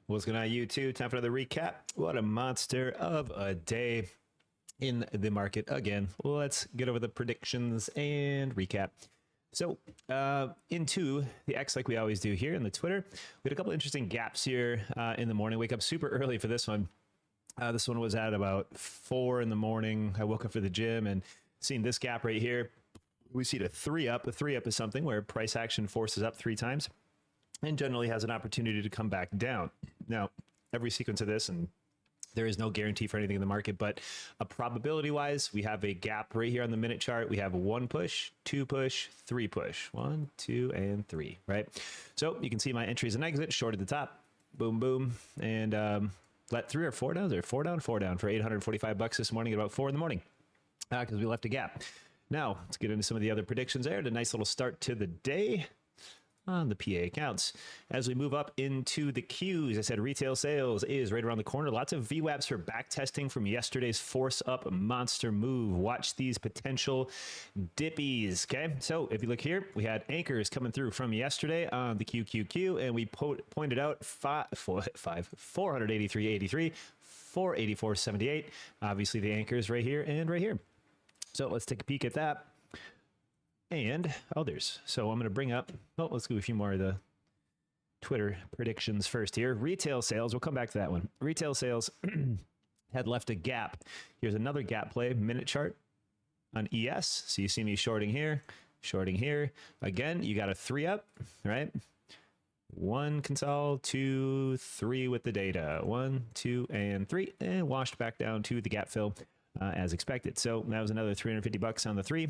What's going on, YouTube? Time for another recap. What a monster of a day in the market again. Let's get over the predictions and recap. So into the X, like we always do here in the Twitter, we had a couple interesting gaps here in the morning. Wake up super early for this one. This one was at about 4 in the morning. I woke up for the gym and seeing this gap right here. We see the 3 up. The 3 up is something where price action forces up 3 times and generally has an opportunity to come back down. Now, every sequence of this, and there is no guarantee for anything in the market, but probability wise, we have a gap right here on the minute chart. We have 1 push, 2 push, 3 push, 1, 2, and 3, right? So you can see my entries and exit, short at the top, boom, boom, and let 3 or 4 down, or 4 down for $845 this morning at about 4 in the morning because we left a gap. Now, let's get into some of the other predictions there. A nice little start to the day on the PA accounts. As we move up into the Qs, I said retail sales is right around the corner. Lots of VWAPs for back testing from yesterday's force up monster move. Watch these potential dippies. Okay, so if you look here, we had anchors coming through from yesterday on the QQQ, and we pointed out 483.83, 484.78. Obviously, the anchors right here and right here. So let's take a peek at that. And others. So I'm going to bring up, let's do a few more of the Twitter predictions first here. Retail sales, we'll come back to that one. Retail sales had left a gap. Here's another gap play, minute chart on ES. So you see me shorting here. Again, you got a 3 up, right? 1 consol, 2, 3 with the data. 1, 2, and 3, and washed back down to the gap fill as expected. So that was another $350 on the 3.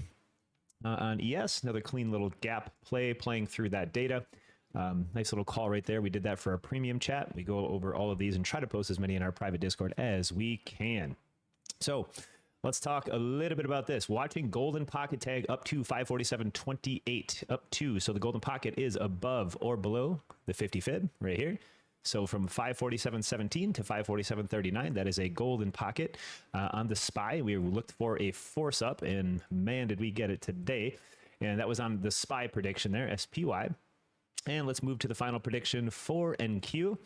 On ES, another clean little gap play playing through that data. Nice little call right there. We did that for our premium chat. We go over all of these and try to post as many in our private Discord as we can. So let's talk a little bit about this. Watching golden pocket tag up to 547.28, up to. So the golden pocket is above or below the 50 fib right here. So from 547.17 to 547.39, that is a golden pocket on the SPY. We looked for a force up, and man, did we get it today. And that was on the SPY prediction there, SPY. And let's move to the final prediction for NQ.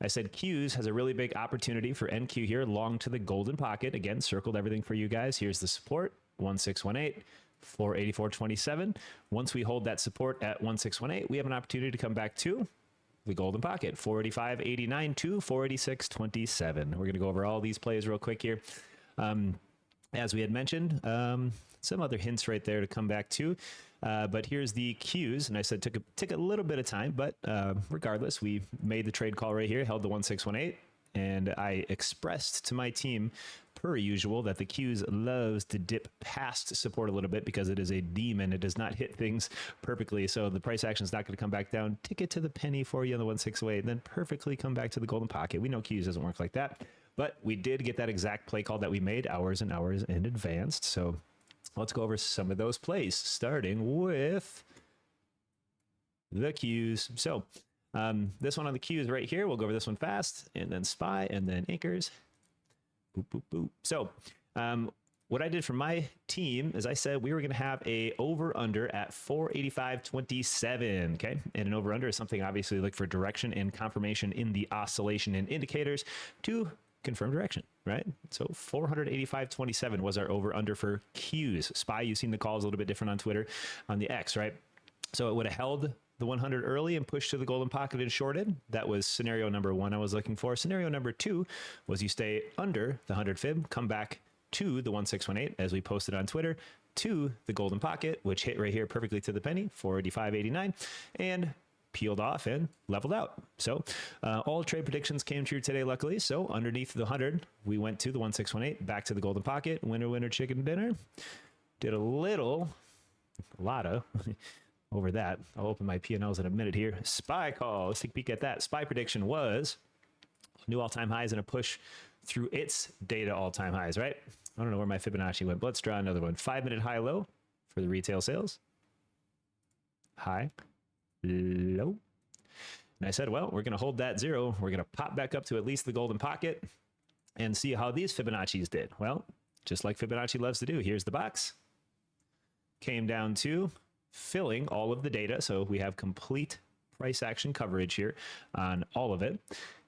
I said Qs has a really big opportunity for NQ here, long to the golden pocket. Again, circled everything for you guys. Here's the support, 1618. 484.27. Once we hold that support at 1618, we have an opportunity to come back to the golden pocket, 485.89 to 486.27. We're going to go over all these plays real quick here. As we had mentioned, some other hints right there to come back to. But here's the Qs, and I said took a little bit of time, but regardless, we made the trade call right here, held the 1618, and I expressed to my team, per usual, that the Qs loves to dip past support a little bit because it is a demon. It does not hit things perfectly. So the price action is not going to come back down, tick it to the penny for you on the 1608, and then perfectly come back to the golden pocket. We know Qs doesn't work like that, but we did get that exact play call that we made hours and hours in advance. So let's go over some of those plays, starting with the Qs. So this one on the Qs right here, we'll go over this one fast, and then SPY, and then anchors. Boop, boop, boop. So what I did for my team is I said we were going to have a over under at 485.27. Okay. And an over under is something obviously look for direction and confirmation in the oscillation and indicators to confirm direction, right? So 485.27 was our over under for Qs. SPY, you've seen the calls a little bit different on Twitter on the X, right? So it would have held the 100 early and pushed to the golden pocket and shorted. That was scenario number 1 I was looking for. Scenario number 2 was you stay under the 100 fib, come back to the 1618 as we posted on Twitter, to the golden pocket, which hit right here perfectly to the penny, 485.89, and peeled off and leveled out. So all trade predictions came true today, luckily. So underneath the 100, we went to the 1618, back to the golden pocket, winner, chicken dinner. Did a lot of over that. I'll open my P&Ls in a minute here. SPY call. Let's take a peek at that. SPY prediction was new all-time highs and a push through its data all-time highs, right? I don't know where my Fibonacci went, but let's draw another one. 5-minute high-low for the retail sales. High, low. And I said, well, we're going to hold that 0. We're going to pop back up to at least the golden pocket and see how these Fibonacci's did. Well, just like Fibonacci loves to do, here's the box. Came down to filling all of the data. So we have complete price action coverage here on all of it.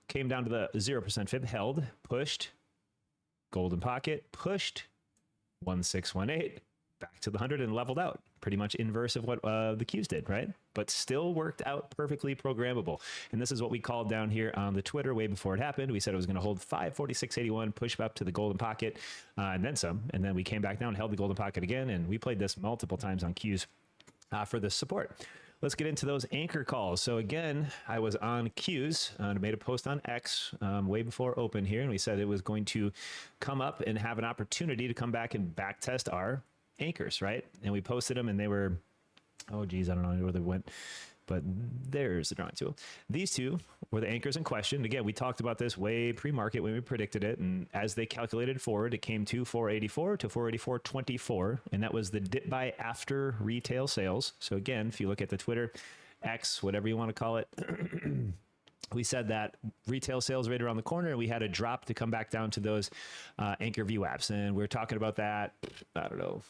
came down to the 0% fib, held, pushed, golden pocket, pushed, 1618, back to the 100 and leveled out. Pretty much inverse of what the Qs did, right? But still worked out perfectly programmable. And this is what we called down here on the Twitter way before it happened. We said it was going to hold 546.81, push up to the golden pocket, and then some. And then we came back down, held the golden pocket again, and we played this multiple times on Qs for the support. Let's get into those anchor calls. So again, I was on Qs, made a post on X way before open here, and we said it was going to come up and have an opportunity to come back and back test our anchors, right? And we posted them, and they were, oh geez, I don't know where they went, but there's the drawing tool. These two were the anchors in question. Again, we talked about this way pre-market when we predicted it, and as they calculated forward, it came to 484 to 484.24, and that was the dip buy after retail sales. So again, if you look at the Twitter, X, whatever you want to call it, we said that retail sales right around the corner, and we had a drop to come back down to those anchor VWAPs, and we were talking about that, I don't know,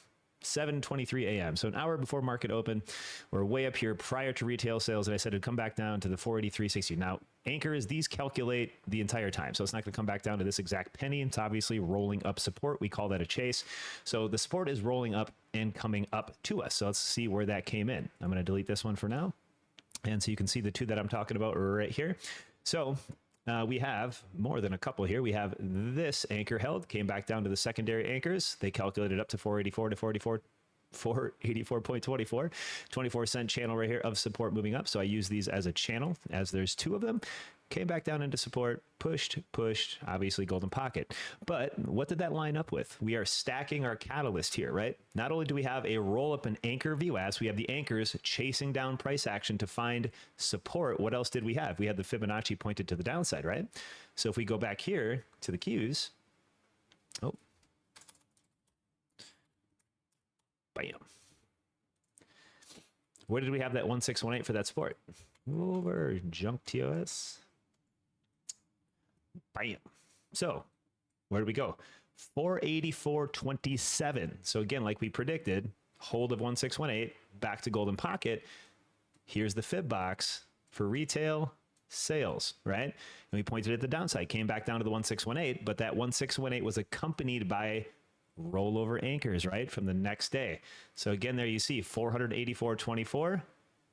7:23 a.m. So an hour before market open, we're way up here prior to retail sales, and I said it'd come back down to the 483.60. Now, anchors, these calculate the entire time, so it's not going to come back down to this exact penny. It's obviously rolling up support. We call that a chase. So the support is rolling up and coming up to us. So let's see where that came in. I'm going to delete this one for now, and so you can see the two that I'm talking about right here. So we have more than a couple here. We have this anchor held, came back down to the secondary anchors. They calculated up to 484 to 484.24, 24-cent channel right here of support moving up. So I use these as a channel, as there's two of them. Came back down into support, pushed, obviously golden pocket. But what did that line up with? We are stacking our catalyst here, right? Not only do we have a roll up and anchor VWAPs, we have the anchors chasing down price action to find support. What else did we have? We had the Fibonacci pointed to the downside, right? So if we go back here to the Qs, oh, bam. Where did we have that 1618 for that support? Over junk TOS. Bam. So where did we go? 484.27. So again, like we predicted, hold of 1618, back to golden pocket. Here's the fib box for retail sales, right? And we pointed at the downside, came back down to the 1618, but that 1618 was accompanied by rollover anchors, right, from the next day. So again, there you see 484.24,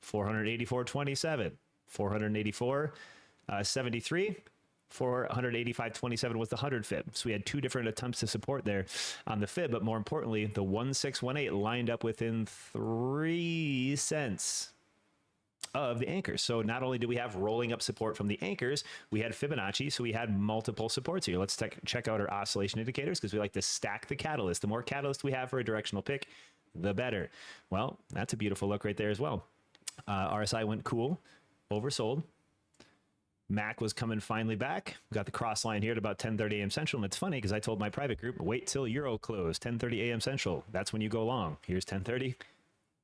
484.27, 484.73, 485.27 was the 100 fib. So we had two different attempts to support there on the fib, but more importantly, the 1618 lined up within 3 cents of the anchors. So not only do we have rolling up support from the anchors, we had Fibonacci, so we had multiple supports here. Let's check out our oscillation indicators, because we like to stack the catalyst. The more catalyst we have for a directional pick, the better. Well, that's a beautiful look right there as well. RSI went cool, oversold. Mac was coming finally back. We got the cross line here at about 10:30 a.m. Central, and it's funny because I told my private group, wait till Euro close, 10:30 a.m. Central. That's when you go long. Here's 10:30.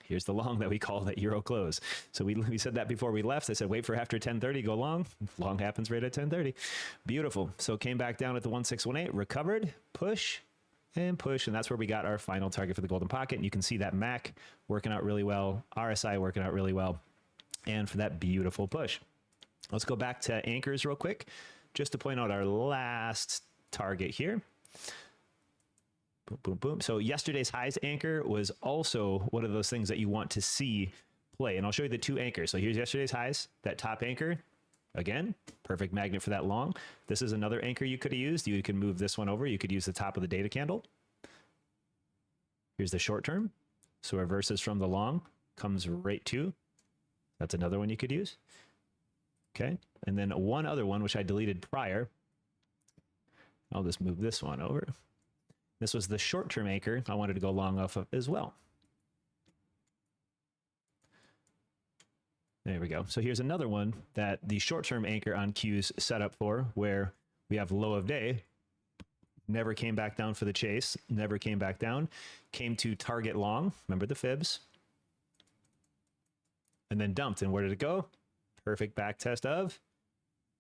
Here's the long that we call that Euro close. So we said that before we left. I said, wait for after 10:30, go long. Long happens right at 10:30. Beautiful. So came back down at the 1618, recovered, push, and that's where we got our final target for the golden pocket. And you can see that MAC working out really well, RSI working out really well, and for that beautiful push. Let's go back to anchors real quick, just to point out our last target here. Boom, boom, boom. So yesterday's highs anchor was also one of those things that you want to see play. And I'll show you the two anchors. So here's yesterday's highs, that top anchor. Again, perfect magnet for that long. This is another anchor you could have used. You can move this one over. You could use the top of the data candle. Here's the short term. So reverses from the long, comes right to. That's another one you could use. Okay, and then one other one, which I deleted prior. I'll just move this one over. This was the short-term anchor I wanted to go long off of as well. There we go. So here's another one that the short-term anchor on Qs set up for, where we have low of day, never came back down for the chase, never came back down, came to target long, remember the fibs, and then dumped. And where did it go? Perfect back test of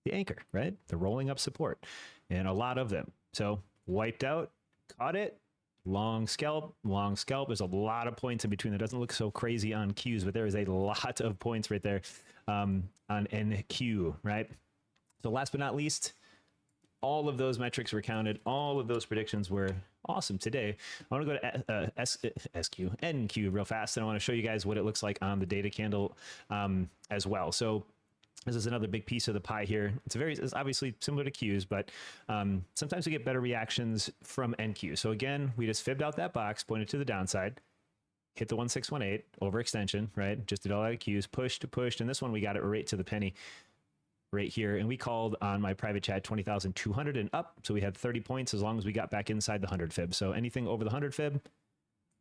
the anchor, right? The rolling up support, and a lot of them. So wiped out, caught it, long scalp, long scalp. There's a lot of points in between. It doesn't look so crazy on Qs, but there is a lot of points right there on NQ, right? So last but not least, all of those metrics were counted. All of those predictions were awesome today. I want to go to NQ real fast, and I want to show you guys what it looks like on the data candle as well. So this is another big piece of the pie here. It's obviously similar to Qs, but sometimes we get better reactions from NQ. So again, we just fibbed out that box, pointed to the downside, hit the 1618 overextension, right? Just did all that Qs, pushed, and this one we got it right to the penny right here. And we called on my private chat 20,200 and up. So we had 30 points as long as we got back inside the 100 fib. So anything over the 100 fib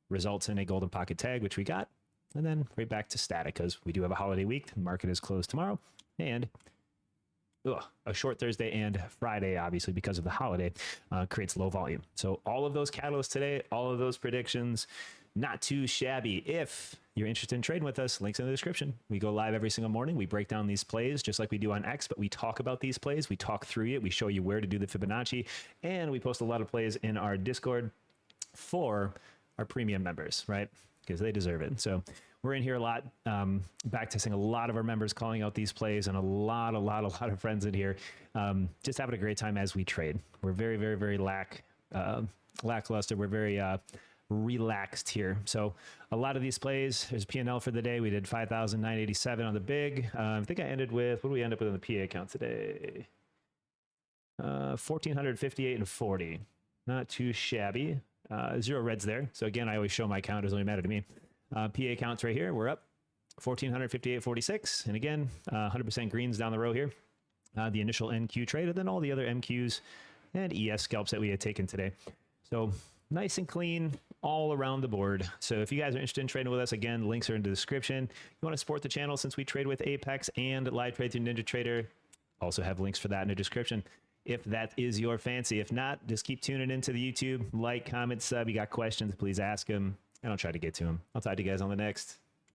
results in a golden pocket tag, which we got. And then right back to static because we do have a holiday week. The market is closed tomorrow. And a short Thursday and Friday, obviously, because of the holiday, creates low volume. So all of those catalysts today, all of those predictions, not too shabby. If you're interested in trading with us, links in the description. We go live every single morning. We break down these plays just like we do on X, but we talk about these plays. We talk through it. We show you where to do the Fibonacci, and we post a lot of plays in our Discord for our premium members, right? Because they deserve it. So we're in here a lot, back testing a lot of our members, calling out these plays, and a lot of friends in here, just having a great time as we trade. We're very lackluster. We're very relaxed here. So a lot of these plays, there's P&L for the day. We did 5,987 on the big. I think I ended with, what do we end up with on the PA account today? 1,458 and 40. Not too shabby. 0 reds there. So again, I always show my count. It doesn't really matter to me. PA counts right here. We're up 1,458.46. And again, 100% greens down the row here. The initial NQ trade, and then all the other MQs and ES scalps that we had taken today. So nice and clean all around the board. So if you guys are interested in trading with us, again, links are in the description. You want to support the channel since we trade with Apex and live trade through NinjaTrader. Also have links for that in the description if that is your fancy. If not, just keep tuning into the YouTube. Like, comment, sub. You got questions, please ask them. And I'll try to get to them. I'll talk to you guys on the next.